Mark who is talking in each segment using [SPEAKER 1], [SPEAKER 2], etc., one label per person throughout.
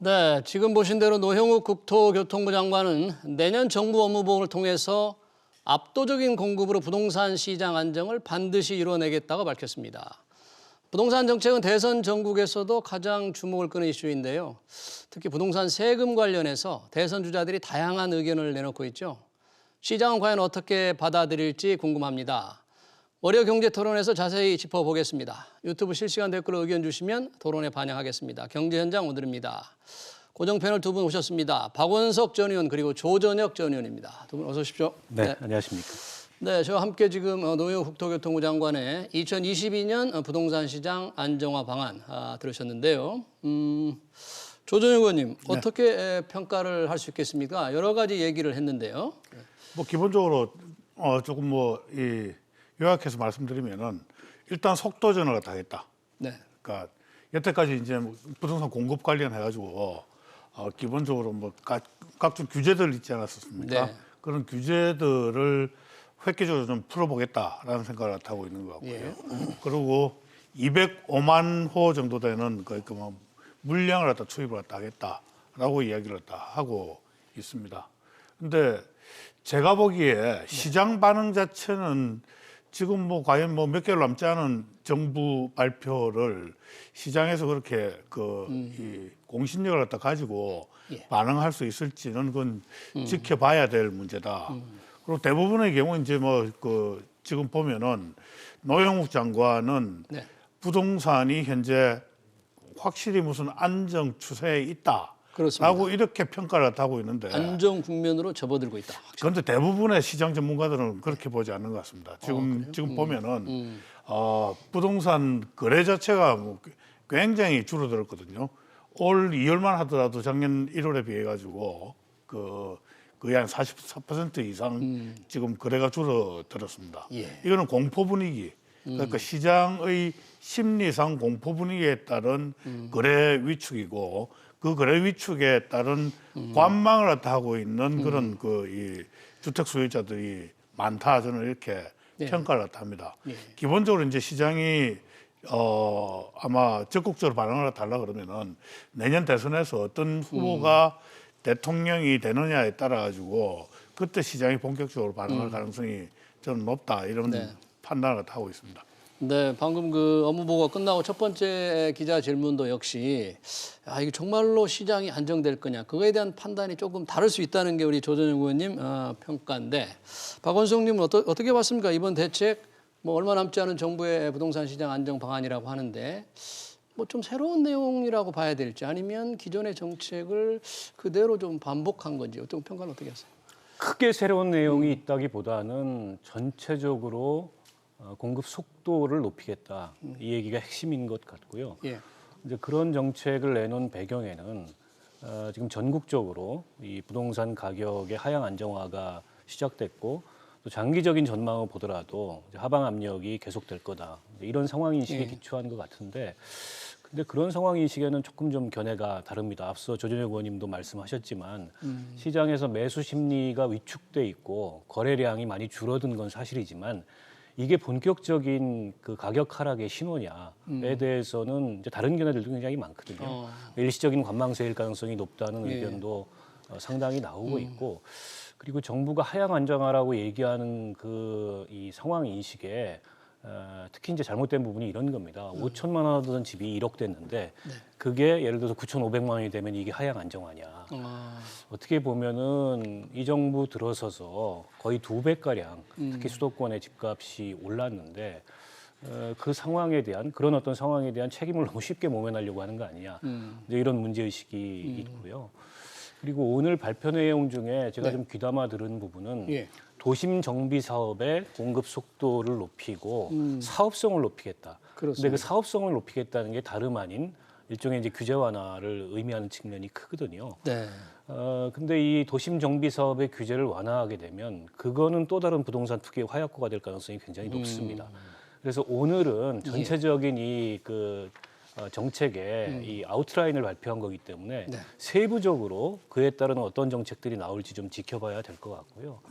[SPEAKER 1] 네, 지금 보신 대로 노형욱 국토교통부 장관은 내년 정부 업무보험을 통해서 압도적인 공급으로 부동산 시장 안정을 반드시 이뤄내겠다고 밝혔습니다. 부동산 정책은 대선 전국에서도 가장 주목을 끄는 이슈인데요. 특히 부동산 세금 관련해서 대선 주자들이 다양한 의견을 내놓고 있죠. 시장은 과연 어떻게 받아들일지 궁금합니다. 월요 경제토론에서 자세히 짚어보겠습니다. 유튜브 실시간 댓글로 의견 주시면 토론에 반영하겠습니다. 경제현장 오늘입니다. 고정 패널 두 분 오셨습니다. 박원석 전 의원 그리고 조전혁 전 의원입니다. 두 분 어서 오십시오.
[SPEAKER 2] 네, 안녕하십니까.
[SPEAKER 1] 네, 저와 함께 지금 노영욱 국토교통부 장관의 2022년 부동산 시장 안정화 방안 들으셨는데요. 조전혁 의원님 어떻게 평가를 할 수 있겠습니까? 여러 가지 얘기를 했는데요.
[SPEAKER 3] 뭐 기본적으로 조금 요약해서 말씀드리면은 일단 속도 전환을 다 했다.
[SPEAKER 1] 네.
[SPEAKER 3] 그러니까 여태까지 이제 부동산 공급 관련해가지고 기본적으로 뭐 각종 규제들 있지 않았었습니까?
[SPEAKER 1] 네.
[SPEAKER 3] 그런 규제들을 획기적으로 좀 풀어보겠다라는 생각을 하고 있는 것 같고요.
[SPEAKER 1] 예.
[SPEAKER 3] 그리고 205만 호 정도 되는 뭐 물량을 갖다 투입을 갖다 하겠다라고 이야기를 갖다 하고 있습니다. 근데 제가 보기에 시장 반응 자체는 지금 뭐 과연 뭐 몇 개월 남지 않은 정부 발표를 시장에서 그렇게 이 공신력을 갖다 가지고 반응할 수 있을지는 그건 지켜봐야 될 문제다. 그리고 대부분의 경우 이제 뭐 지금 보면은 노영욱 장관은
[SPEAKER 1] 네.
[SPEAKER 3] 부동산이 현재 확실히 무슨 안정 추세에 있다.
[SPEAKER 1] 그렇습니다.
[SPEAKER 3] 라고 이렇게 평가를 하고 있는데
[SPEAKER 1] 안정 국면으로 접어들고 있다.
[SPEAKER 3] 그런데 대부분의 시장 전문가들은 그렇게 보지 않는 것 같습니다. 지금 보면은 부동산 거래 자체가 뭐 굉장히 줄어들었거든요. 올 2월만 하더라도 작년 1월에 비해 가지고 거의 한 44% 이상 지금 거래가 줄어들었습니다.
[SPEAKER 1] 예.
[SPEAKER 3] 이거는 공포 분위기, 그러니까 시장의 심리상 공포 분위기에 따른 거래 위축이고 그 거래 위축에 따른 관망을 하고 있는 그런 이 주택 소유자들이 많다, 저는 이렇게 평가를 합니다. 기본적으로 이제 시장이 아마 적극적으로 반응을 달라 그러면은 내년 대선에서 어떤 후보가 대통령이 되느냐에 따라 가지고 그때 시장이 본격적으로 반응할 가능성이 저는 높다, 이런 판단을 하고 있습니다.
[SPEAKER 1] 네, 방금 그 업무보고가 끝나고 첫 번째 기자 질문도 역시 이게 정말로 시장이 안정될 거냐, 그거에 대한 판단이 조금 다를 수 있다는 게 우리 조전혁 의원님 평가인데, 박원석님은 어떻게 봤습니까? 이번 대책 뭐 얼마 남지 않은 정부의 부동산 시장 안정 방안이라고 하는데 뭐 좀 새로운 내용이라고 봐야 될지 아니면 기존의 정책을 그대로 좀 반복한 건지 어떤 평가를 어떻게 하세요?
[SPEAKER 2] 크게 새로운 내용이 있다기보다는 전체적으로 공급 속도를 높이겠다, 이 얘기가 핵심인 것 같고요.
[SPEAKER 1] 예.
[SPEAKER 2] 이제 그런 정책을 내놓은 배경에는 지금 전국적으로 이 부동산 가격의 하향 안정화가 시작됐고 또 장기적인 전망을 보더라도 이제 하방 압력이 계속될 거다, 이런 상황 인식에 기초한 것 같은데, 근데 그런 상황 인식에는 조금 좀 견해가 다릅니다. 앞서 조전혁 의원님도 말씀하셨지만 시장에서 매수 심리가 위축돼 있고 거래량이 많이 줄어든 건 사실이지만 이게 본격적인 그 가격 하락의 신호냐에 대해서는 이제 다른 견해들도 굉장히 많거든요. 일시적인 관망세일 가능성이 높다는 의견도 상당히 나오고 있고, 그리고 정부가 하향 안정화라고 얘기하는 이 상황 인식에 특히 이제 잘못된 부분이 이런 겁니다. 5천만 원 하던 집이 1억 됐는데 그게 예를 들어서 9,500만 원이 되면 이게 하향 안정화냐. 어떻게 보면은 이 정부 들어서서 거의 2배가량 특히 수도권의 집값이 올랐는데 그 상황에 대한, 그런 어떤 상황에 대한 책임을 너무 쉽게 모면하려고 하는 거 아니냐, 이제 이런 문제의식이 있고요. 그리고 오늘 발표 내용 중에 제가 좀 귀담아 들은 부분은 도심 정비 사업의 공급 속도를 높이고 사업성을 높이겠다. 그런데 그 사업성을 높이겠다는 게 다름 아닌 일종의 이제 규제 완화를 의미하는 측면이 크거든요.
[SPEAKER 1] 네.
[SPEAKER 2] 근데 이 도심 정비 사업의 규제를 완화하게 되면 그거는 또 다른 부동산 투기의 화약고가 될 가능성이 굉장히 높습니다. 그래서 오늘은 전체적인 정책의 이 아웃라인을 발표한 거기 때문에 세부적으로 그에 따른 어떤 정책들이 나올지 좀 지켜봐야 될 것 같고요.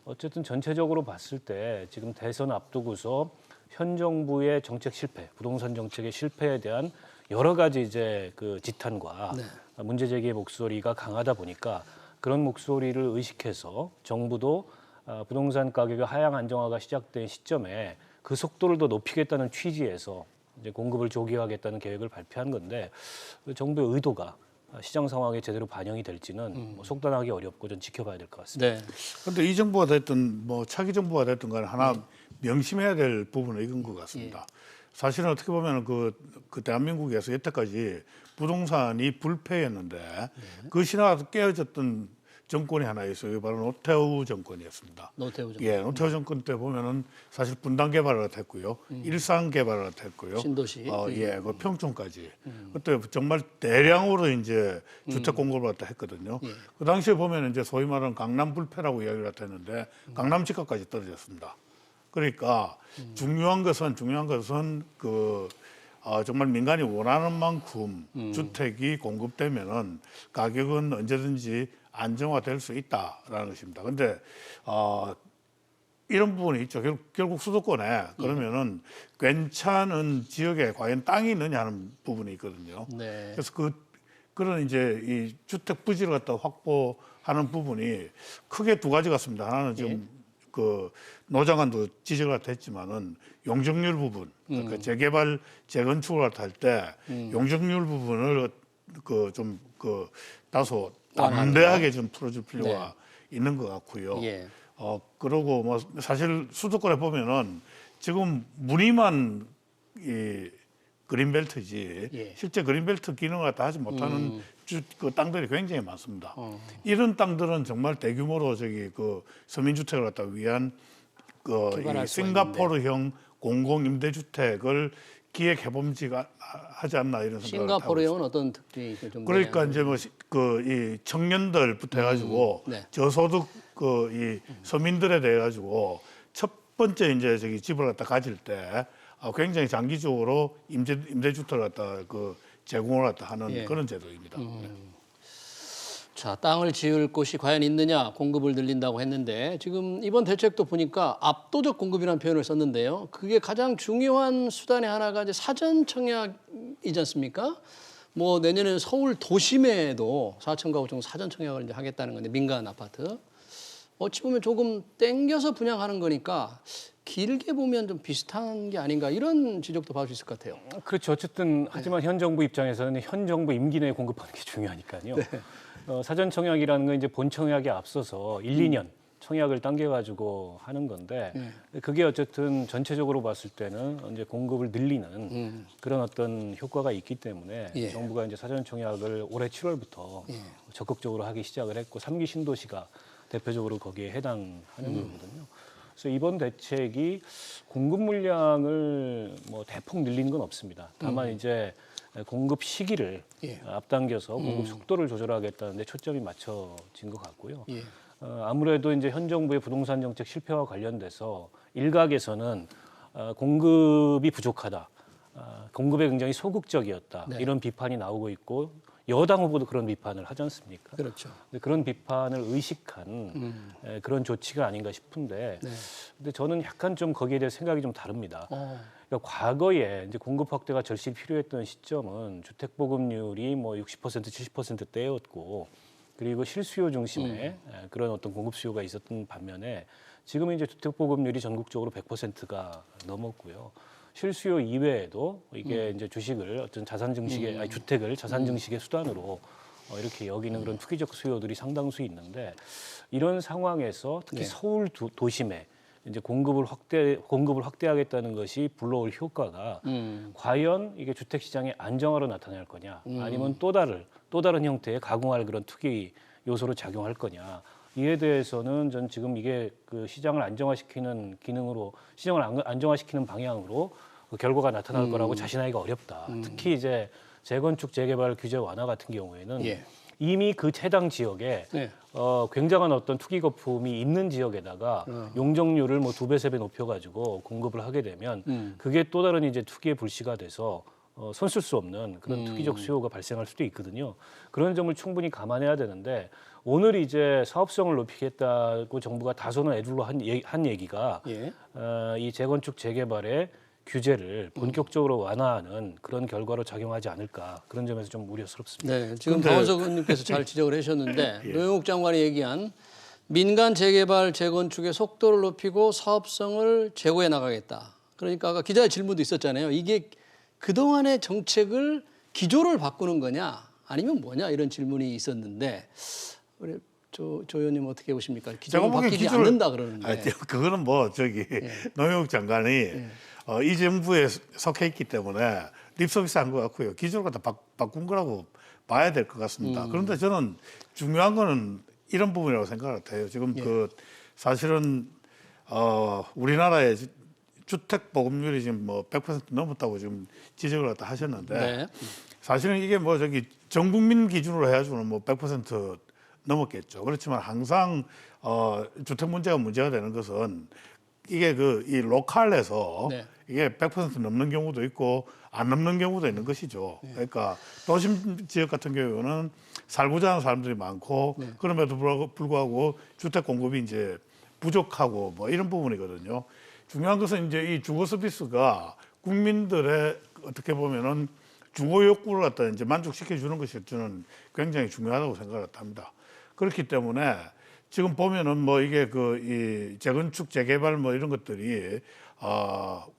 [SPEAKER 2] 어쨌든 전체적으로 봤을 때 지금 대선 앞두고서 현 정부의 정책 실패, 부동산 정책의 실패에 대한 여러 가지 이제 그 지탄과
[SPEAKER 1] 네.
[SPEAKER 2] 문제 제기의 목소리가 강하다 보니까 그런 목소리를 의식해서 정부도 부동산 가격의 하향 안정화가 시작된 시점에 그 속도를 더 높이겠다는 취지에서 이제 공급을 조기화하겠다는 계획을 발표한 건데 그 정부의 의도가 시장 상황에 제대로 반영이 될지는 뭐 속단하기 어렵고 좀 지켜봐야 될 것 같습니다.
[SPEAKER 1] 네.
[SPEAKER 3] 그런데 이 정부가 됐든 뭐 차기 정부가 됐든 간에 하나 명심해야 될 부분은 이건 것 같습니다. 사실은 어떻게 보면 그 대한민국에서 여태까지 부동산이 불패였는데 그 신화가 깨어졌던 정권이 하나 있어요. 바로 노태우 정권이었습니다.
[SPEAKER 1] 노태우 정권.
[SPEAKER 3] 예, 노태우 정권 때 보면은 사실 분당 개발을 했고요, 일산 개발을 했고요,
[SPEAKER 1] 신도시.
[SPEAKER 3] 예, 그 평촌까지. 그때 정말 대량으로 이제 주택 공급을 갖다 했거든요. 그 당시에 보면 이제 소위 말하는 강남 불패라고 이야기를 갖다 했는데 강남 집값까지 떨어졌습니다. 그러니까 중요한 것은 정말 민간이 원하는 만큼 주택이 공급되면은 가격은 언제든지 안정화될 수 있다라는 것입니다. 그런데 이런 부분이 있죠. 결국 수도권에 그러면은 괜찮은 지역에 과연 땅이 있느냐 하는 부분이 있거든요.
[SPEAKER 1] 네.
[SPEAKER 3] 그래서 그런 이제 이 주택 부지를 갖다 확보하는 부분이 크게 두 가지 같습니다. 하나는 지금 그 노장관도 지적을 갖다 했지만은 용적률 부분, 그러니까 재개발, 재건축을 갖다 할 때 용적률 부분을 다소 담대하게 좀 풀어줄 필요가 있는 것 같고요.
[SPEAKER 1] 예.
[SPEAKER 3] 그러고 뭐 사실 수도권에 보면은 지금 무늬만 이 그린벨트지
[SPEAKER 1] 예.
[SPEAKER 3] 실제 그린벨트 기능을 다 하지 못하는 그 땅들이 굉장히 많습니다. 이런 땅들은 정말 대규모로 그 서민주택을 갖다 위한
[SPEAKER 1] 개발할
[SPEAKER 3] 이
[SPEAKER 1] 수가
[SPEAKER 3] 싱가포르형 공공임대주택을 기획해봄지가 하지 않나 이런 생각을 하고
[SPEAKER 1] 싱가포르형은 어떤 특징이 좀
[SPEAKER 3] 그러니까 이제 뭐 이 청년들부터 해가지고
[SPEAKER 1] 네.
[SPEAKER 3] 저소득 이 서민들에 대해 가지고 첫 번째 이제 집을 갖다 가질 때 굉장히 장기적으로 임대주택을 갖다 제공을 갖다 하는 그런 제도입니다.
[SPEAKER 1] 자, 땅을 지을 곳이 과연 있느냐, 공급을 늘린다고 했는데 지금 이번 대책도 보니까 압도적 공급이라는 표현을 썼는데요. 그게 가장 중요한 수단의 하나가 이제 사전 청약이지 않습니까? 뭐 내년에는 서울 도심에도 4천 가구 정도 사전 청약을 이제 하겠다는 건데 민간 아파트. 어찌 보면 조금 땡겨서 분양하는 거니까 길게 보면 좀 비슷한 게 아닌가 이런 지적도 받을 수 있을 것 같아요.
[SPEAKER 2] 그렇죠. 어쨌든 하지만 현 정부 입장에서는 현 정부 임기 내에 공급하는 게 중요하니까요. 사전 청약이라는 건 이제 본 청약에 앞서서 1, 2년 청약을 당겨가지고 하는 건데 그게 어쨌든 전체적으로 봤을 때는 이제 공급을 늘리는 그런 어떤 효과가 있기 때문에 정부가 이제 사전 청약을 올해 7월부터 적극적으로 하기 시작을 했고 3기 신도시가 대표적으로 거기에 해당하는 거거든요. 그래서 이번 대책이 공급 물량을 뭐 대폭 늘리는 건 없습니다. 다만 이제 공급 시기를 앞당겨서 공급 속도를 조절하겠다는 데 초점이 맞춰진 것 같고요. 아무래도 이제 현 정부의 부동산 정책 실패와 관련돼서 일각에서는 공급이 부족하다, 공급에 굉장히 소극적이었다 이런 비판이 나오고 있고 여당 후보도 그런 비판을 하지 않습니까?
[SPEAKER 1] 그렇죠.
[SPEAKER 2] 그런 비판을 의식한 그런 조치가 아닌가 싶은데, 근데 저는 약간 좀 거기에 대해 생각이 좀 다릅니다. 그러니까 과거에 이제 공급 확대가 절실히 필요했던 시점은 주택 보급률이 뭐 60% 70%대였고, 그리고 실수요 중심의 그런 어떤 공급 수요가 있었던 반면에 지금 이제 주택 보급률이 전국적으로 100%가 넘었고요. 실수요 이외에도 이게 이제 주식을 어떤 자산 증식의 아니 주택을 자산 증식의 수단으로 이렇게 여기는 그런 투기적 수요들이 상당수 있는데 이런 상황에서 특히 서울 도심에 이제 공급을 확대하겠다는 것이 불러올 효과가 과연 이게 주택 시장의 안정화로 나타날 거냐 아니면 또 다른 형태의 가공할 그런 투기 요소로 작용할 거냐. 이에 대해서는 전 지금 이게 그 시장을 안정화시키는 기능으로 시장을 안정화시키는 방향으로 그 결과가 나타날 거라고 자신하기가 어렵다. 특히 이제 재건축 재개발 규제 완화 같은 경우에는 이미 그 해당 지역에 굉장한 어떤 투기 거품이 있는 지역에다가 용적률을 뭐 2배, 3배 높여가지고 공급을 하게 되면 그게 또 다른 이제 투기의 불씨가 돼서 손쓸 수 없는 그런 투기적 수요가 발생할 수도 있거든요. 그런 점을 충분히 감안해야 되는데 오늘 이제 사업성을 높이겠다고 정부가 다소는 애둘러 한 얘기가 이 재건축 재개발에 규제를 본격적으로 완화하는 그런 결과로 작용하지 않을까 그런 점에서 좀 우려스럽습니다.
[SPEAKER 1] 네, 지금 박원석 의원님께서 잘 지적을 해주셨는데 노영욱 장관이 얘기한 민간 재개발 재건축의 속도를 높이고 사업성을 제고해 나가겠다. 그러니까 아까 기자의 질문도 있었잖아요. 이게 그동안의 정책을 기조를 바꾸는 거냐 아니면 뭐냐 이런 질문이 있었는데 우리 조 의원님 어떻게 보십니까? 기조를 바뀌지 않는다 그러는데.
[SPEAKER 3] 아니, 그거는 뭐 저기 노영욱 장관이 이 정부에 속해 있기 때문에 립서비스한 것 같고요. 기조를 갖다 바꾼 거라고 봐야 될 것 같습니다. 그런데 저는 중요한 거는 이런 부분이라고 생각을 해요. 지금 그 사실은 우리나라의 주택 보급률이 지금 뭐 100% 넘었다고 지금 지적을 갖다 하셨는데
[SPEAKER 1] 네.
[SPEAKER 3] 사실은 이게 뭐 저기 전 국민 기준으로 해가지고는 뭐 100% 넘었겠죠. 그렇지만 항상 주택 문제가 되는 것은 이게 이 로컬에서
[SPEAKER 1] 네.
[SPEAKER 3] 이게 100% 넘는 경우도 있고 안 넘는 경우도 있는 것이죠. 그러니까 도심 지역 같은 경우는 살고자 하는 사람들이 많고 그럼에도 불구하고 주택 공급이 이제 부족하고 뭐 이런 부분이거든요. 중요한 것은 이제 이 주거 서비스가 국민들의 어떻게 보면은 주거 욕구를 갖다 이제 만족시켜 주는 것이 저는 굉장히 중요하다고 생각을 합니다. 그렇기 때문에 지금 보면은 뭐 이게 이 재건축 재개발 뭐 이런 것들이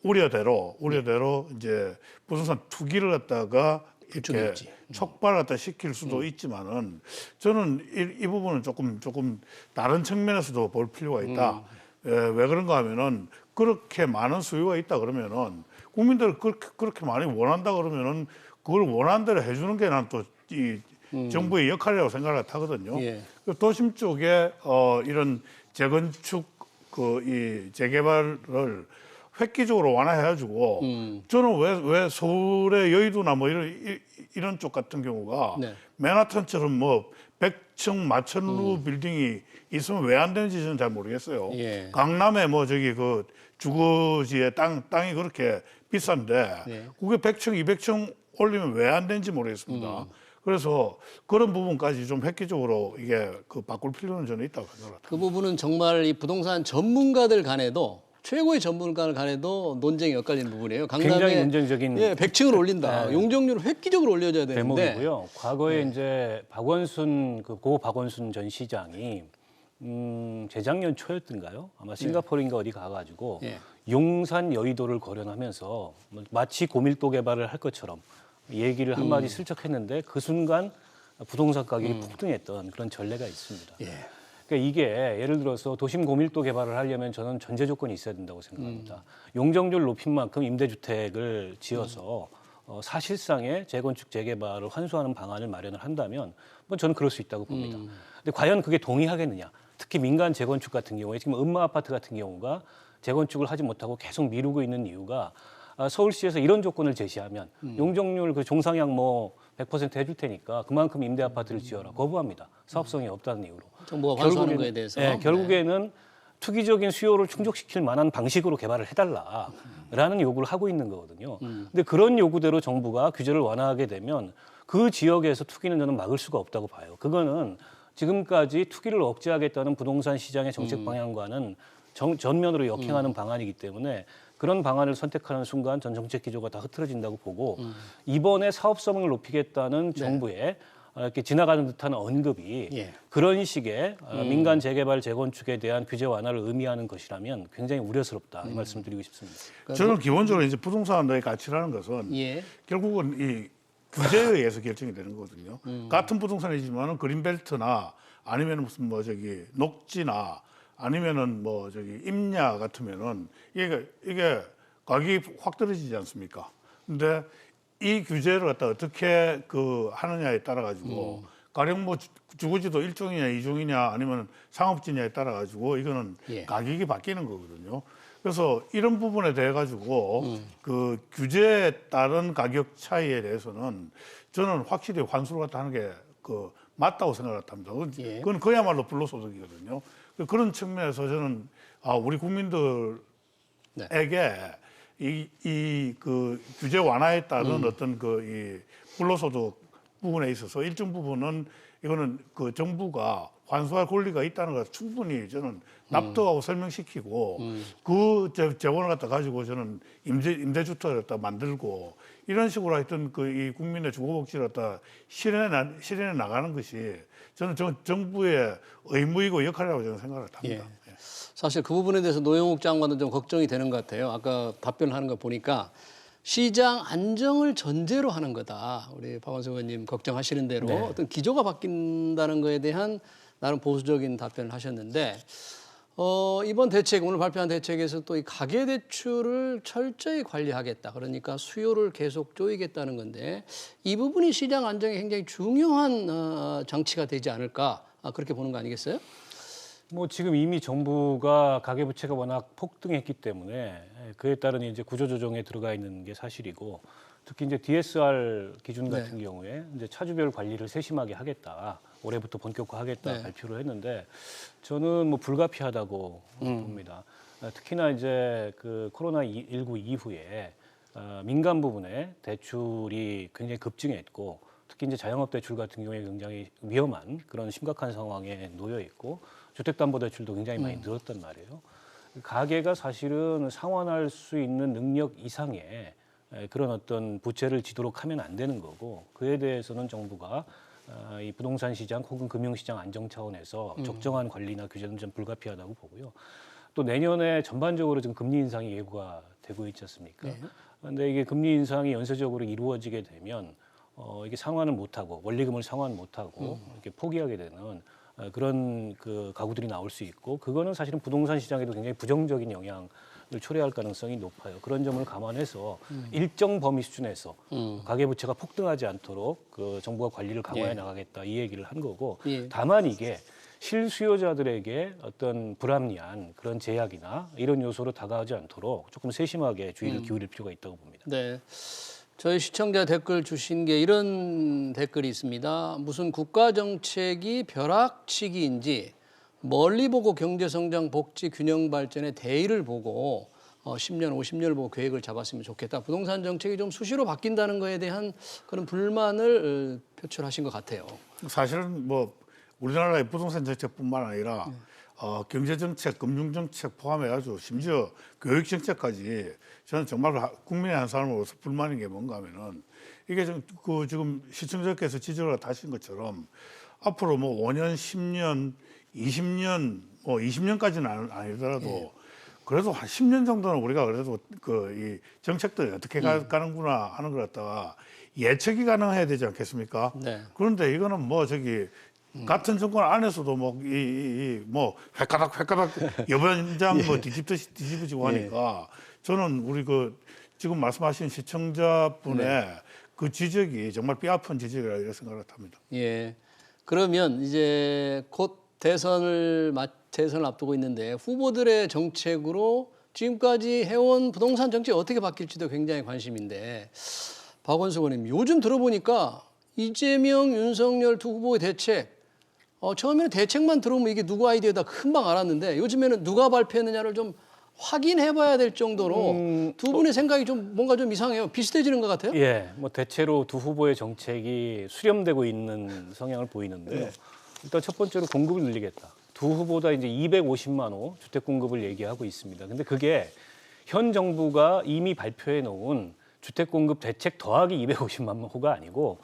[SPEAKER 3] 우려대로 이제 부동산 투기를 갖다가 이렇게 촉발을 갖다 시킬 수도 있지만은 저는 이 부분은 조금 다른 측면에서도 볼 필요가 있다. 왜 그런가 하면은 그렇게 많은 수요가 있다 그러면은 국민들 그렇게 많이 원한다 그러면은 그걸 원하는 대로 해주는 게 난 또 이 정부의 역할이라고 생각을 하거든요.
[SPEAKER 1] 예.
[SPEAKER 3] 도심 쪽에 이런 재건축 이 재개발을 획기적으로 완화해가지고 저는 왜 서울의 여의도나 뭐 이런 쪽 같은 경우가
[SPEAKER 1] 네.
[SPEAKER 3] 맨하탄처럼 뭐 100층 마천루 빌딩이 있으면 왜 안 되는지 저는 잘 모르겠어요.
[SPEAKER 1] 예.
[SPEAKER 3] 강남에 뭐 저기 주거지에 땅이 그렇게 비싼데
[SPEAKER 1] 네.
[SPEAKER 3] 그게 100층, 200층 올리면 왜 안 되는지 모르겠습니다. 그래서 그런 부분까지 좀 획기적으로 이게 바꿀 필요는 저는 있다고 생각합니다.
[SPEAKER 1] 그 부분은 정말 이 부동산 전문가들 간에도 최고의 전문가들 간에도 논쟁이 엇갈리는 부분이에요. 강남에
[SPEAKER 2] 굉장히 논쟁적인
[SPEAKER 1] 100층을 올린다. 용적률을 획기적으로 올려줘야 되는데.
[SPEAKER 2] 대목이고요. 과거에 이제 고 박원순 전 시장이 재작년 초였던가요? 아마 싱가포르인가 어디 가가지고
[SPEAKER 1] 예.
[SPEAKER 2] 용산 여의도를 거론하면서 마치 고밀도 개발을 할 것처럼 얘기를 한마디 슬쩍 했는데 그 순간 부동산 가격이 폭등했던 그런 전례가 있습니다.
[SPEAKER 1] 예.
[SPEAKER 2] 그러니까 이게 예를 들어서 도심 고밀도 개발을 하려면 저는 전제 조건이 있어야 된다고 생각합니다. 용적률 높인 만큼 임대주택을 지어서 사실상의 재건축 재개발을 환수하는 방안을 마련을 한다면 뭐 저는 그럴 수 있다고 봅니다. 근데 과연 그게 동의하겠느냐? 특히 민간 재건축 같은 경우에 지금 음마 아파트 같은 경우가 재건축을 하지 못하고 계속 미루고 있는 이유가 서울시에서 이런 조건을 제시하면 용적률 종상향 뭐 100% 해줄 테니까 그만큼 임대 아파트를 지어라 거부합니다. 사업성이 없다는 이유로.
[SPEAKER 1] 정부가 환수하는 거에 대해서.
[SPEAKER 2] 네, 결국에는 투기적인 수요를 충족시킬 만한 방식으로 개발을 해달라라는 요구를 하고 있는 거거든요. 근데 그런 요구대로 정부가 규제를 완화하게 되면 그 지역에서 투기는 저는 막을 수가 없다고 봐요. 그거는 지금까지 투기를 억제하겠다는 부동산 시장의 정책 방향과는 전면으로 역행하는 방안이기 때문에 그런 방안을 선택하는 순간 전 정책 기조가 다 흐트러진다고 보고 이번에 사업성을 높이겠다는 정부의 이렇게 지나가는 듯한 언급이
[SPEAKER 1] 예.
[SPEAKER 2] 그런 식의 민간 재개발 재건축에 대한 규제 완화를 의미하는 것이라면 굉장히 우려스럽다 이 말씀드리고 싶습니다.
[SPEAKER 3] 저는 기본적으로 이제 부동산의 가치라는 것은
[SPEAKER 1] 예.
[SPEAKER 3] 결국은 이 규제에 의해서 결정이 되는 거거든요. 같은 부동산이지만은 그린벨트나 아니면 무슨 뭐 저기 녹지나 아니면은 뭐 저기 임야 같으면은 이게 가격이 확 떨어지지 않습니까? 근데 이 규제를 갖다 어떻게 하느냐에 따라 가지고 가령 뭐 주거지도 1종이냐 2종이냐 아니면 상업지냐에 따라 가지고 이거는
[SPEAKER 1] 예.
[SPEAKER 3] 가격이 바뀌는 거거든요. 그래서 이런 부분에 대해 가지고 그 규제에 따른 가격 차이에 대해서는 저는 확실히 환수를 갖다 하는 게 맞다고 생각을 합니다.
[SPEAKER 1] 예.
[SPEAKER 3] 그건 그야말로 불로소득이거든요. 그런 측면에서 저는 우리 국민들에게 이 규제 완화에 따른 어떤 이 불로소득 부분에 있어서 일정 부분은 이거는 그 정부가 환수할 권리가 있다는 걸 충분히 저는 납득하고 설명시키고 그 재원을 갖다 가지고 저는 임대주택을 갖다 만들고 이런 식으로 하여튼 그 이 국민의 주거복지를 갖다 실현해 나가는 것이 저는 정부의 의무이고 역할이라고 저는 생각을 합니다.
[SPEAKER 1] 예. 사실 그 부분에 대해서 노영욱 장관도 좀 걱정이 되는 것 같아요. 아까 답변을 하는 거 보니까 시장 안정을 전제로 하는 거다. 우리 박원석 의원님 걱정하시는 대로
[SPEAKER 2] 네.
[SPEAKER 1] 어떤 기조가 바뀐다는 거에 대한 나름 보수적인 답변을 하셨는데 이번 대책, 오늘 발표한 대책에서 또 이 가계대출을 철저히 관리하겠다. 그러니까 수요를 계속 조이겠다는 건데 이 부분이 시장 안정에 굉장히 중요한 장치가 되지 않을까 그렇게 보는 거 아니겠어요?
[SPEAKER 2] 뭐 지금 이미 정부가 가계부채가 워낙 폭등했기 때문에 그에 따른 이제 구조조정에 들어가 있는 게 사실이고 특히 이제 DSR 기준 같은 경우에 이제 차주별 관리를 세심하게 하겠다. 올해부터 본격화하겠다 발표를 했는데 저는 뭐 불가피하다고 봅니다. 특히나 이제 그 코로나19 이후에 민간 부분에 대출이 굉장히 급증했고 특히 이제 자영업 대출 같은 경우에 굉장히 위험한 그런 심각한 상황에 놓여 있고 주택담보대출도 굉장히 많이 늘었단 말이에요. 가계가 사실은 상환할 수 있는 능력 이상의 그런 어떤 부채를 지도록 하면 안 되는 거고 그에 대해서는 정부가 이 부동산 시장 혹은 금융시장 안정 차원에서 적정한 관리나 규제는 좀 불가피하다고 보고요. 또 내년에 전반적으로 지금 금리 인상이 예고가 되고 있지 않습니까? 그런데 이게 금리 인상이 연쇄적으로 이루어지게 되면 이게 상환을 못하고 원리금을 상환 못하고 이렇게 포기하게 되는 그런 그 가구들이 나올 수 있고 그거는 사실은 부동산 시장에도 굉장히 부정적인 영향을 초래할 가능성이 높아요. 그런 점을 감안해서 일정 범위 수준에서 가계부채가 폭등하지 않도록 그 정부가 관리를 강화해 나가겠다 이 얘기를 한 거고 다만 이게 실수요자들에게 어떤 불합리한 그런 제약이나 이런 요소로 다가오지 않도록 조금 세심하게 주의를 기울일 필요가 있다고 봅니다.
[SPEAKER 1] 네. 저희 시청자 댓글 주신 게 이런 댓글이 있습니다. 무슨 국가 정책이 벼락치기인지 멀리 보고 경제성장, 복지, 균형 발전의 대의를 보고 10년, 50년을 보고 계획을 잡았으면 좋겠다. 부동산 정책이 좀 수시로 바뀐다는 거에 대한 그런 불만을 표출하신 것 같아요.
[SPEAKER 3] 사실은 뭐 우리나라의 부동산 정책뿐만 아니라 경제정책, 금융정책 포함해가지고 심지어 교육정책까지 저는 정말 국민의 한 사람으로서 불만인 게 뭔가 하면은 이게 지금 시청자께서 지적을 하신 것처럼 앞으로 뭐 5년, 10년, 20년, 뭐 20년까지는 아니더라도 그래도 한 10년 정도는 우리가 그래도 이 정책들이 어떻게 가는구나 하는 걸 갖다가 예측이 가능해야 되지 않겠습니까?
[SPEAKER 1] 네.
[SPEAKER 3] 그런데 이거는 뭐 같은 정권 안에서도 뭐 획가닥 여변장 뭐 뒤집어지고 하니까 저는 우리 지금 말씀하신 시청자분의 그 지적이 정말 뼈아픈 지적이라 이렇게 생각을 합니다.
[SPEAKER 1] 예. 그러면 이제 곧 대선을 앞두고 있는데 후보들의 정책으로 지금까지 해온 부동산 정책이 어떻게 바뀔지도 굉장히 관심인데 박원석 의원님 요즘 들어보니까 이재명, 윤석열 두 후보의 대책 처음에는 대책만 들어오면 이게 누구 아이디어다 금방 알았는데 요즘에는 누가 발표했느냐를 좀 확인해봐야 될 정도로 두 분의 생각이 좀 뭔가 좀 이상해요. 비슷해지는 것 같아요.
[SPEAKER 2] 예, 뭐 대체로 두 후보의 정책이 수렴되고 있는 성향을 보이는데요. 일단 첫 번째로 공급을 늘리겠다. 두 후보 다 이제 250만 호 주택 공급을 얘기하고 있습니다. 근데 그게 현 정부가 이미 발표해 놓은 주택 공급 대책 더하기 250만 호가 아니고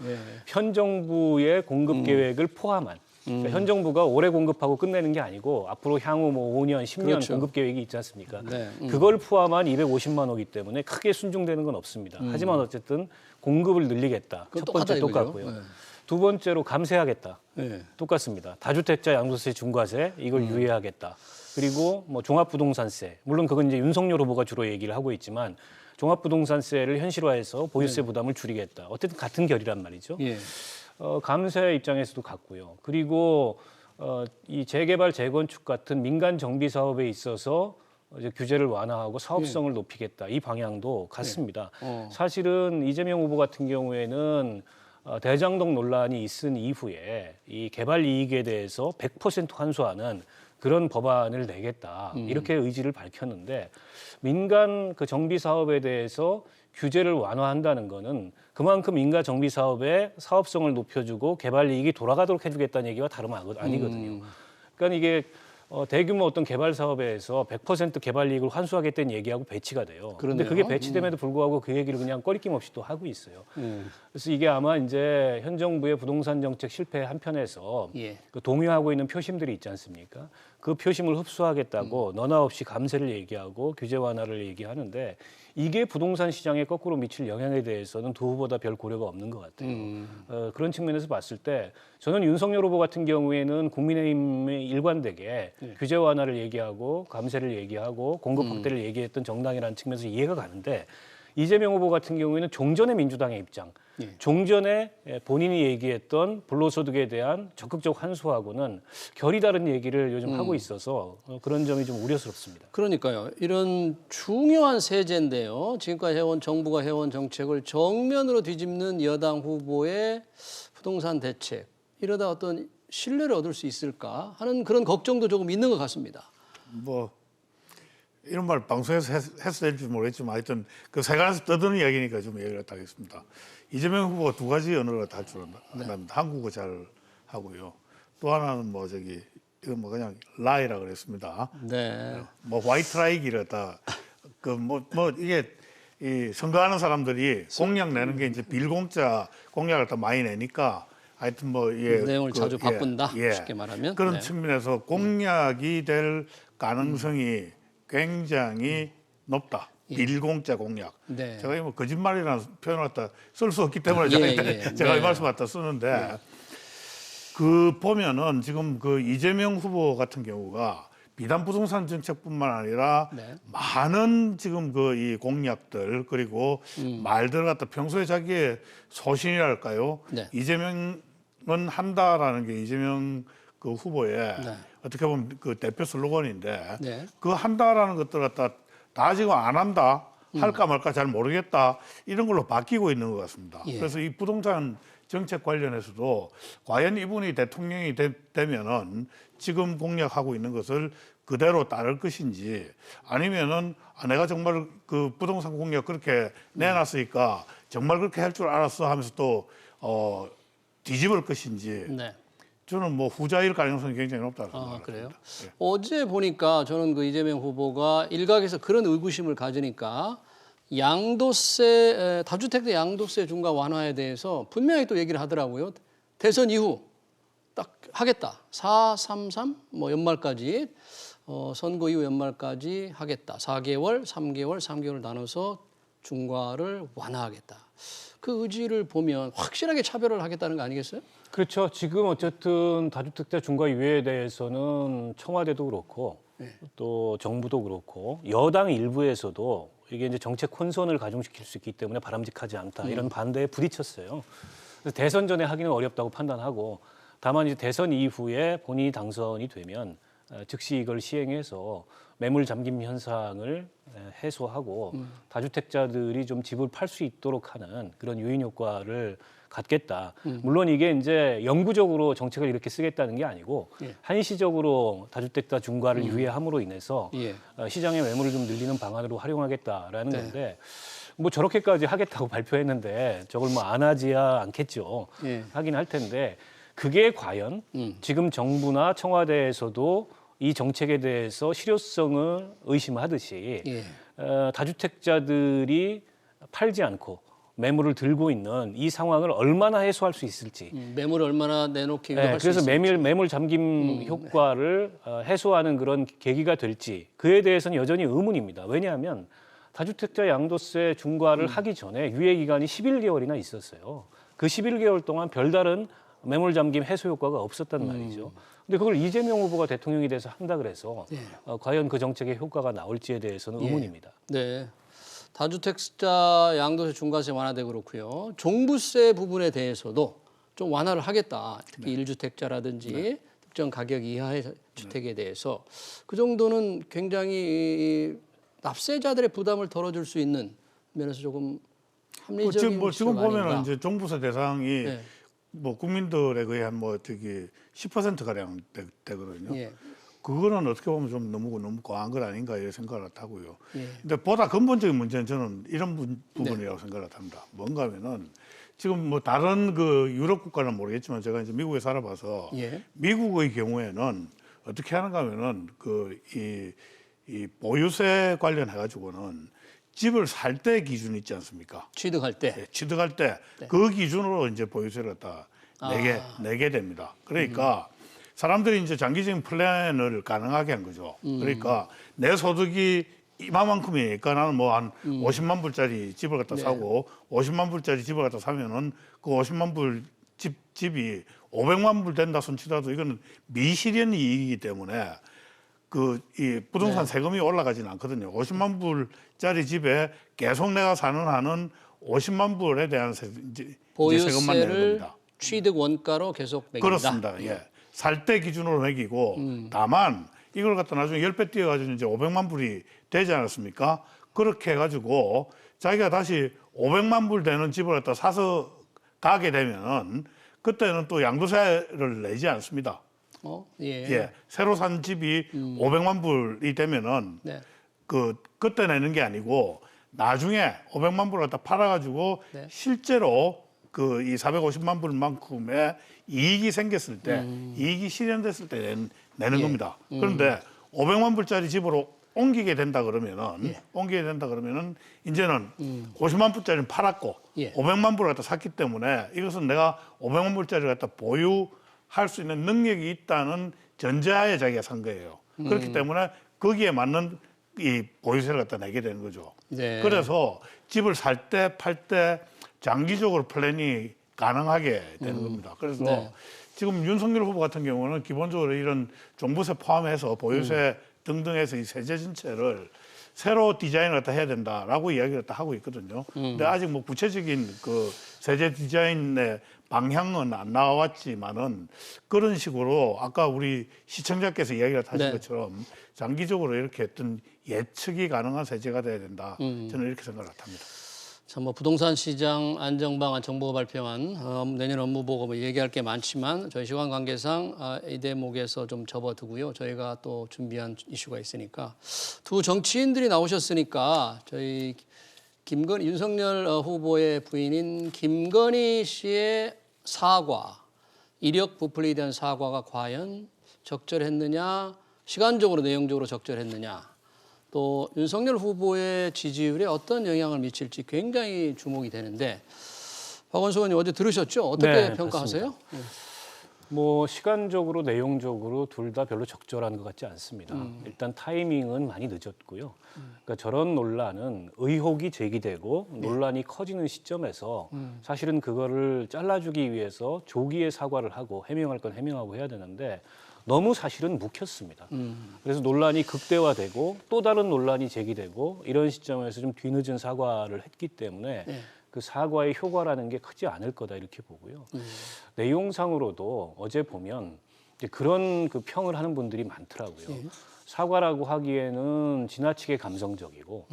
[SPEAKER 2] 현 정부의 공급 계획을 포함한 그러니까 현 정부가 올해 공급하고 끝내는 게 아니고 앞으로 향후 뭐 5년, 10년
[SPEAKER 1] 그렇죠.
[SPEAKER 2] 공급 계획이 있지 않습니까?
[SPEAKER 1] 네.
[SPEAKER 2] 그걸 포함한 250만 호이기 때문에 크게 순종되는 건 없습니다. 하지만 어쨌든 공급을 늘리겠다. 첫 번째 똑같고요.
[SPEAKER 1] 네.
[SPEAKER 2] 두 번째로 감세하겠다.
[SPEAKER 1] 네.
[SPEAKER 2] 똑같습니다. 다주택자 양도세 중과세 이걸 유예하겠다. 그리고 뭐 종합부동산세 물론 그건 이제 윤석열 후보가 주로 얘기를 하고 있지만 종합부동산세를 현실화해서 보유세 부담을 줄이겠다. 어쨌든 같은 결이란 말이죠.
[SPEAKER 1] 예.
[SPEAKER 2] 감세 입장에서도 같고요. 그리고 이 재개발, 재건축 같은 민간 정비 사업에 있어서 이제 규제를 완화하고 사업성을 높이겠다. 이 방향도 같습니다. 사실은 이재명 후보 같은 경우에는 대장동 논란이 있은 이후에 이 개발 이익에 대해서 100% 환수하는 그런 법안을 내겠다. 이렇게 의지를 밝혔는데 민간 그 정비 사업에 대해서 규제를 완화한다는 거는 그만큼 인가 정비 사업의 사업성을 높여주고 개발 이익이 돌아가도록 해주겠다는 얘기와 다름 아니거든요. 그러니까 이게 대규모 어떤 개발 사업에서 100% 개발 이익을 환수하겠다는 얘기하고 배치가 돼요. 그런데 그게 배치됨에도 불구하고 그 얘기를 그냥 꺼리낌 없이 또 하고 있어요. 그래서 이게 아마 이제 현 정부의 부동산 정책 실패 한편에서
[SPEAKER 1] 예.
[SPEAKER 2] 그 동요하고 있는 표심들이 있지 않습니까? 그 표심을 흡수하겠다고 너나 없이 감세를 얘기하고 규제 완화를 얘기하는데 이게 부동산 시장에 거꾸로 미칠 영향에 대해서는 두 후보다 별 고려가 없는 것 같아요. 그런 측면에서 봤을 때 저는 윤석열 후보 같은 경우에는 국민의힘의 일관되게 규제 완화를 얘기하고 감세를 얘기하고 공급 확대를 얘기했던 정당이라는 측면에서 이해가 가는데 이재명 후보 같은 경우에는 종전의 민주당의 입장, 종전에 본인이 얘기했던 불로소득에 대한 적극적 환수하고는 결이 다른 얘기를 요즘 하고 있어서 그런 점이 좀 우려스럽습니다.
[SPEAKER 1] 그러니까요. 이런 중요한 세제인데요. 지금까지 해온 정부가 해온 정책을 정면으로 뒤집는 여당 후보의 부동산 대책. 이러다 어떤 신뢰를 얻을 수 있을까 하는 그런 걱정도 조금 있는 것 같습니다.
[SPEAKER 3] 뭐 이런 말 방송에서 했어야 될지 모르겠지만 하여튼 그 세간에서 떠드는 이야기니까 좀 얘기를 하겠습니다. 이재명 후보가 두 가지 언어를 할 줄 안답니다. 한국어 잘 하고요. 또 하나는 뭐 저기 이건 뭐 그냥 라이라 그랬습니다.
[SPEAKER 1] 네.
[SPEAKER 3] 뭐 화이트 라이기라다. 그 뭐 이게 이 선거하는 사람들이 공약 내는 게 이제 빌공짜 공약을 더 많이 내니까 하여튼 뭐
[SPEAKER 1] 내용을 자주 바꾼다. 쉽게 말하면
[SPEAKER 3] 그런 측면에서 공약이 될 가능성이 굉장히 높다. 빌공짜 공약.
[SPEAKER 1] 네.
[SPEAKER 3] 제가 뭐 거짓말이라는 표현을 갖다 쓸 수 없기 때문에 제가 이 말씀 갖다 쓰는데 그 보면은 지금 그 이재명 후보 같은 경우가 비단 부동산 정책뿐만 아니라 많은 지금 그 이 공약들 그리고 말들 갖다 평소에 자기의 소신이랄까요? 이재명은 한다라는 게 이재명 그 후보의 어떻게 보면 그 대표 슬로건인데 그 한다라는 것들 갖다 다 지금 안 한다 할까 말까 잘 모르겠다 이런 걸로 바뀌고 있는 것 같습니다. 그래서 이 부동산 정책 관련해서도 과연 이분이 대통령이 되면은 지금 공약하고 있는 것을 그대로 따를 것인지 아니면은 내가 정말 그 부동산 공약 그렇게 내놨으니까 정말 그렇게 할 줄 알았어 하면서 또 뒤집을 것인지 저는 뭐 후자일 가능성이 굉장히 높다고 생각합니다.
[SPEAKER 1] 그래요? 어제 보니까 저는 그 이재명 후보가 일각에서 그런 의구심을 가지니까 양도세 다주택자 양도세 중과 완화에 대해서 분명히 또 얘기를 하더라고요. 대선 이후 딱 하겠다. 4.33 뭐 연말까지 선거 이후 연말까지 하겠다. 4개월, 3개월, 3개월 나눠서 중과를 완화하겠다. 그 의지를 보면 확실하게 차별을 하겠다는 거 아니겠어요?
[SPEAKER 2] 그렇죠. 지금 어쨌든 다주택자 중과 유예에 대해서는 청와대도 그렇고 또 정부도 그렇고 여당 일부에서도 이게 이제 정책 혼선을 가중시킬 수 있기 때문에 바람직하지 않다 이런 반대에 부딪혔어요. 그래서 대선 전에 하기는 어렵다고 판단하고 다만 이제 대선 이후에 본인이 당선이 되면 즉시 이걸 시행해서 매물 잠김 현상을 해소하고 다주택자들이 좀 집을 팔 수 있도록 하는 그런 유인 효과를 갖겠다. 물론 이게 이제 영구적으로 정책을 이렇게 쓰겠다는 게 아니고 한시적으로 다주택자 중과를 유예함으로 인해서 시장의 매물을 좀 늘리는 방안으로 활용하겠다라는 건데 뭐 저렇게까지 하겠다고 발표했는데 저걸 뭐 안 하지야 않겠죠. 하긴 할 텐데 그게 과연 지금 정부나 청와대에서도 이 정책에 대해서 실효성을 의심하듯이 다주택자들이 팔지 않고 매물을 들고 있는 이 상황을 얼마나 해소할 수 있을지.
[SPEAKER 1] 매물을 얼마나 내놓기 위해
[SPEAKER 2] 그래서 매물 잠김 효과를 해소하는 그런 계기가 될지 그에 대해서는 여전히 의문입니다. 왜냐하면 다주택자 양도세 중과를 하기 전에 유예 기간이 11개월이나 있었어요. 그 11개월 동안 별다른 매물 잠김 해소 효과가 없었단 말이죠. 근데 그걸 이재명 후보가 대통령이 돼서 한다 그래서 과연 그 정책의 효과가 나올지에 대해서는 의문입니다.
[SPEAKER 1] 네. 다주택자 양도세 중과세 완화도 그렇고요. 종부세 부분에 대해서도 좀 완화를 하겠다. 특히 1주택자라든지 특정 가격 이하의 주택에 대해서 그 정도는 굉장히 납세자들의 부담을 덜어줄 수 있는 면에서 조금 합리적인
[SPEAKER 3] 지금 보면은
[SPEAKER 1] 아닌가.
[SPEAKER 3] 이제 종부세 대상이 뭐 국민들에 거의 한 뭐 저기 10% 가량 되거든요. 그거는 어떻게 보면 좀 너무 과한 것 아닌가 이런 생각을 하고요.
[SPEAKER 1] 예.
[SPEAKER 3] 근데 보다 근본적인 문제는 저는 이런 부분이라고 생각을 합니다. 뭔가 하면은 지금 뭐 다른 그 유럽 국가는 모르겠지만 제가 이제 미국에 살아봐서
[SPEAKER 1] 예.
[SPEAKER 3] 미국의 경우에는 어떻게 하는가 하면은 이 보유세 관련해 가지고는 집을 살 때 기준이 있지 않습니까?
[SPEAKER 1] 취득할 때.
[SPEAKER 3] 예, 취득할 때 그 기준으로 이제 보유세를 갖다 내게 됩니다. 그러니까 사람들이 이제 장기적인 플랜을 가능하게 한 거죠. 그러니까 내 소득이 이만큼이니까 나는 뭐 한 50만 불짜리 집을 갖다 사고 50만 불짜리 집을 갖다 사면은 그 50만 불 집이 500만 불 된다 손치더라도 이거는 미실현 이익이기 때문에 이 부동산 세금이 올라가지는 않거든요. 50만 불짜리 집에 계속 내가 사는 한은 50만 불에 대한 이제 세금만 내는
[SPEAKER 1] 보유세를
[SPEAKER 3] 겁니다.
[SPEAKER 1] 취득 원가로 계속 매긴다.
[SPEAKER 3] 그렇습니다. 예. 살 때 기준으로 매기고 다만 이걸 갖다 나중에 10배 띄어가지고 이제 500만 불이 되지 않았습니까? 그렇게 해가지고 자기가 다시 500만 불 되는 집을 갖다 사서 가게 되면은 그때는 또 양도세를 내지 않습니다.
[SPEAKER 1] 예.
[SPEAKER 3] 예. 새로 산 집이 500만 불이 되면은
[SPEAKER 1] 네.
[SPEAKER 3] 그때 내는 게 아니고 나중에 500만 불을 갖다 팔아가지고
[SPEAKER 1] 네.
[SPEAKER 3] 실제로 이 450만 불만큼의 이익이 생겼을 때, 이익이 실현됐을 때 내는 겁니다. 그런데 500만 불짜리 집으로 옮기게 된다 그러면은, 이제는 50만 불짜리는 팔았고,
[SPEAKER 1] 예.
[SPEAKER 3] 500만 불을 갖다 샀기 때문에 이것은 내가 500만 불짜리를 갖다 보유할 수 있는 능력이 있다는 전제하에 자기가 산 거예요. 그렇기 때문에 거기에 맞는 이 보유세를 갖다 내게 되는 거죠.
[SPEAKER 1] 네.
[SPEAKER 3] 그래서 집을 살 때, 팔 때 장기적으로 플랜이 가능하게 되는 겁니다. 그래서
[SPEAKER 1] 네.
[SPEAKER 3] 지금 윤석열 후보 같은 경우는 기본적으로 이런 종부세 포함해서 보유세 등등해서 이 세제 전체를 새로 디자인을 갖다 해야 된다라고 이야기를 다 하고 있거든요. 근데 아직 뭐 구체적인 그 세제 디자인의 방향은 안 나왔지만은 그런 식으로 아까 우리 시청자께서 이야기를 하신
[SPEAKER 1] 네.
[SPEAKER 3] 것처럼 장기적으로 이렇게 어떤 예측이 가능한 세제가 돼야 된다. 저는 이렇게 생각을 합니다.
[SPEAKER 1] 참 뭐 부동산 시장 안정 방안 정부가 발표한 내년 업무 보고 뭐 얘기할 게 많지만 저희 시간 관계상 이 대목에서 좀 접어두고요. 저희가 또 준비한 이슈가 있으니까 두 정치인들이 나오셨으니까 저희 윤석열 후보의 부인인 김건희 씨의 사과, 이력 부풀리에 대한 사과가 과연 적절했느냐, 시간적으로 내용적으로 적절했느냐. 또 윤석열 후보의 지지율에 어떤 영향을 미칠지 굉장히 주목이 되는데 박원석 의원님 어제 들으셨죠? 어떻게
[SPEAKER 2] 네,
[SPEAKER 1] 평가하세요?
[SPEAKER 2] 뭐 시간적으로 내용적으로 둘 다 별로 적절한 것 같지 않습니다. 일단 타이밍은 많이 늦었고요. 그러니까 저런 논란은 의혹이 제기되고 논란이 커지는 시점에서 사실은 그거를 잘라주기 위해서 조기에 사과를 하고 해명할 건 해명하고 해야 되는데 너무 사실은 묵혔습니다. 그래서 논란이 극대화되고 또 다른 논란이 제기되고 이런 시점에서 좀 뒤늦은 사과를 했기 때문에 그 사과의 효과라는 게 크지 않을 거다 이렇게 보고요. 내용상으로도 어제 보면 이제 그런 그 평을 하는 분들이 많더라고요. 사과라고 하기에는 지나치게 감성적이고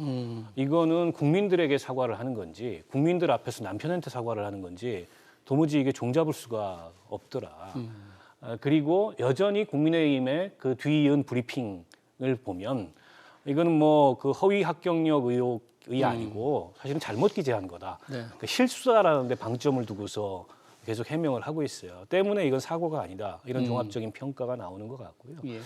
[SPEAKER 2] 이거는 국민들에게 사과를 하는 건지 국민들 앞에서 남편한테 사과를 하는 건지 도무지 이게 종잡을 수가 없더라. 그리고 여전히 국민의힘의 그 뒤이은 브리핑을 보면 이거는 뭐 그 허위 합격력 의혹이 아니고 사실은 잘못 기재한 거다.
[SPEAKER 1] 네.
[SPEAKER 2] 그러니까 실수다라는 데 방점을 두고서 계속 해명을 하고 있어요. 때문에 이건 사고가 아니다. 이런 종합적인 평가가 나오는 것 같고요.
[SPEAKER 1] 예.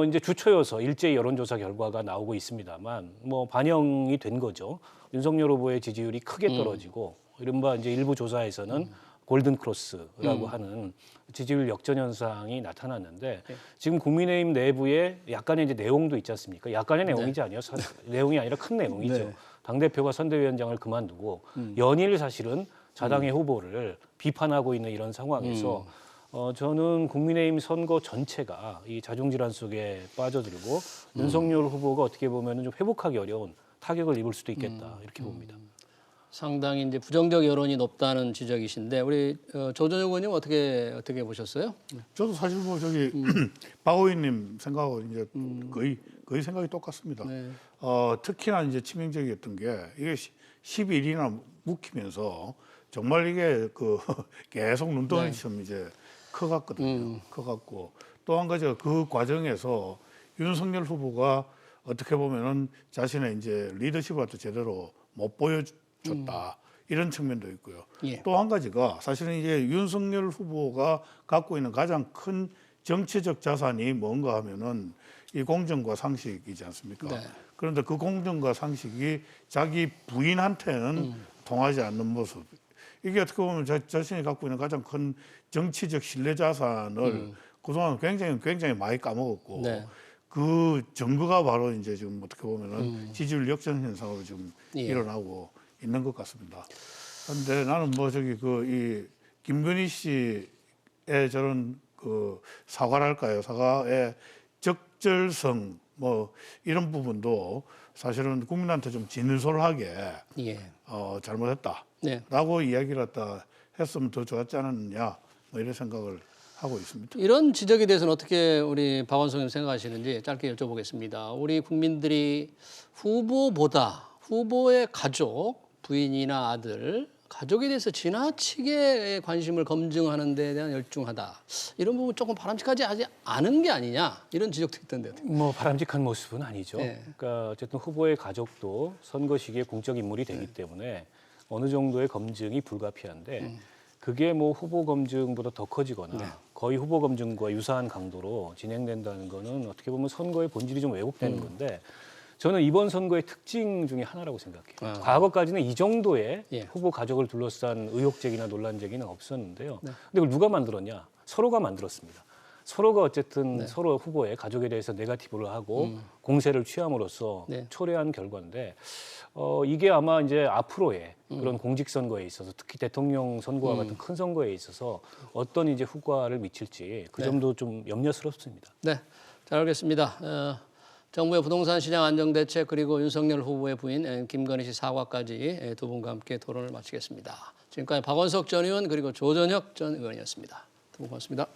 [SPEAKER 2] 이제 주초여서 일제히 여론조사 결과가 나오고 있습니다만 뭐 반영이 된 거죠. 윤석열 후보의 지지율이 크게 떨어지고 이른바 이제 일부 조사에서는 골든 크로스라고 하는 지지율 역전 현상이 나타났는데 지금 국민의힘 내부에 약간의 이제 내용도 있지 않습니까? 약간의 내용이지 아니요. 내용이 아니라 큰 내용이죠.
[SPEAKER 3] 네.
[SPEAKER 2] 당대표가 선대위원장을 그만두고 연일 사실은 자당의 후보를 비판하고 있는 이런 상황에서 저는 국민의힘 선거 전체가 이 자중질환 속에 빠져들고 윤석열 후보가 어떻게 보면 좀 회복하기 어려운 타격을 입을 수도 있겠다 이렇게 봅니다.
[SPEAKER 1] 상당히 이제 부정적 여론이 높다는 지적이신데 우리 조전혁 의원님 어떻게 보셨어요?
[SPEAKER 3] 저도 사실 뭐 저기 박 의원님 생각하고 이제 거의 생각이 똑같습니다.
[SPEAKER 1] 네.
[SPEAKER 3] 특히나 이제 치명적이었던 게 이게 10일이나 묵히면서 정말 이게 계속 눈덩이처럼 이제 커갔거든요. 커갔고 또 한 가지가 그 과정에서 윤석열 후보가 어떻게 보면은 자신의 이제 리더십을 또 제대로 못 보여줬다. 이런 측면도 있고요.
[SPEAKER 1] 예.
[SPEAKER 3] 또 한 가지가 사실은 이제 윤석열 후보가 갖고 있는 가장 큰 정치적 자산이 뭔가 하면은 이 공정과 상식이지 않습니까?
[SPEAKER 1] 네.
[SPEAKER 3] 그런데 그 공정과 상식이 자기 부인한테는 통하지 않는 모습. 이게 어떻게 보면 자신이 갖고 있는 가장 큰 정치적 신뢰 자산을 그동안 굉장히 많이 까먹었고
[SPEAKER 1] 네.
[SPEAKER 3] 그 증거가 바로 이제 지금 어떻게 보면은 지지율 역전 현상으로 지금
[SPEAKER 1] 예.
[SPEAKER 3] 일어나고 있는 것 같습니다. 그런데 나는 뭐 저기 이 김건희 씨의 저런 그 사과랄까요? 사과의 적절성 뭐 이런 부분도 사실은 국민한테 좀 진솔하게
[SPEAKER 1] 예.
[SPEAKER 3] 잘못했다라고
[SPEAKER 1] 네.
[SPEAKER 3] 이야기를 갖다 했으면 더 좋았지 않았느냐 뭐 이런 생각을 하고 있습니다.
[SPEAKER 1] 이런 지적에 대해서는 어떻게 우리 박원석 의원님 생각하시는지 짧게 여쭤보겠습니다. 우리 국민들이 후보보다 후보의 가족, 부인이나 아들, 가족에 대해서 지나치게 관심을 검증하는 데 대한 열중하다. 이런 부분 조금 바람직하지 않은 게 아니냐 이런 지적도 있던데요.
[SPEAKER 2] 뭐 바람직한 모습은 아니죠.
[SPEAKER 1] 네.
[SPEAKER 2] 그러니까 어쨌든 후보의 가족도 선거 시기에 공적 인물이 되기 때문에 어느 정도의 검증이 불가피한데 그게 뭐 후보 검증보다 더 커지거나 거의 후보 검증과 유사한 강도로 진행된다는 거는 어떻게 보면 선거의 본질이 좀 왜곡되는 건데 저는 이번 선거의 특징 중에 하나라고 생각해요. 과거까지는 이 정도의
[SPEAKER 1] 예.
[SPEAKER 2] 후보 가족을 둘러싼 의혹 제기나 논란 제기는 없었는데요. 근데 그걸 누가 만들었냐? 서로가 만들었습니다. 서로가 어쨌든 서로 후보의 가족에 대해서 네거티브를 하고 공세를 취함으로써
[SPEAKER 1] 네.
[SPEAKER 2] 초래한 결과인데 이게 아마 이제 앞으로의 그런 공직선거에 있어서 특히 대통령 선거와 같은 큰 선거에 있어서 어떤 이제 후과를 미칠지 그 점도 좀 염려스럽습니다.
[SPEAKER 1] 네, 잘 알겠습니다. 정부의 부동산 시장 안정대책 그리고 윤석열 후보의 부인 김건희 씨 사과까지 두 분과 함께 토론을 마치겠습니다. 지금까지 박원석 전 의원 그리고 조전혁 전 의원이었습니다. 두 분 고맙습니다.